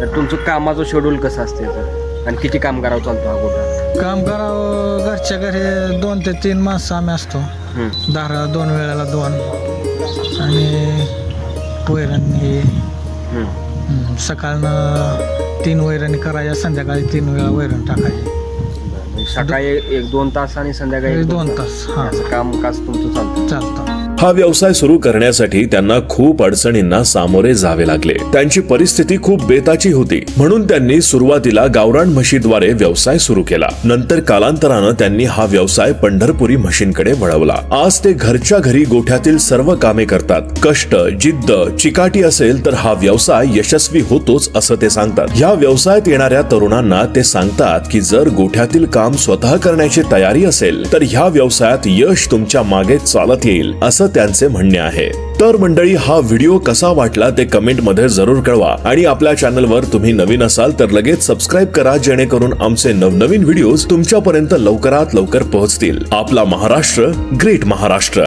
तर तुमचं कामाचं शेड्यूल कसं असते याचं? आणि किती कामगारावर चालतो हा गोठा? काम करावं घरच्या घरी 2 ते 3 माणसं आम्ही असतो. दारा 2 वेळेला 2 आणि वैरण हे सकाळनं 3 वैरणी करायच्या, संध्याकाळी 3 वेळा वैरण टाकायची. सकाळी 1-2 तास आणि संध्याकाळी 2 तास. हा, असं कामकाज तुमचं चालतं. चालतं. हा व्यवसाय सुरू करण्यासाठी त्यांना खूप अडचणींना सामोरे जावे लागले. त्यांची परिस्थिती खूप बेताची होती, म्हणून त्यांनी सुरुवातीला गावरान म्हशीद्वारे व्यवसाय सुरू केला. नंतर कालांतरानं त्यांनी हा व्यवसाय पंढरपुरी म्हशींकडे वळवला. आज ते घरच्या घरी गोठ्यातील सर्व कामे करतात. कष्ट, जिद्द, चिकाटी असेल तर हा व्यवसाय यशस्वी होतोच असं ते सांगतात. ह्या व्यवसायात येणाऱ्या तरुणांना ते सांगतात की जर गोठ्यातील काम स्वतः करण्याची तयारी असेल तर ह्या व्यवसायात यश तुमच्या मागे चालत येईल असं त्यांचे म्हणणे आहे. तर मंडळी, हा व्हिडिओ कसा वाटला ते कमेंट मध्ये जरूर कळवा आणि आपल्या चॅनलवर तुम्ही नवीन असाल तर लगेच सबस्क्राईब करा, जेणेकरून आमचे नवनवीन व्हिडिओज तुमच्यापर्यंत लवकरात लवकर पोहोचतील. आपला महाराष्ट्र, ग्रेट महाराष्ट्र.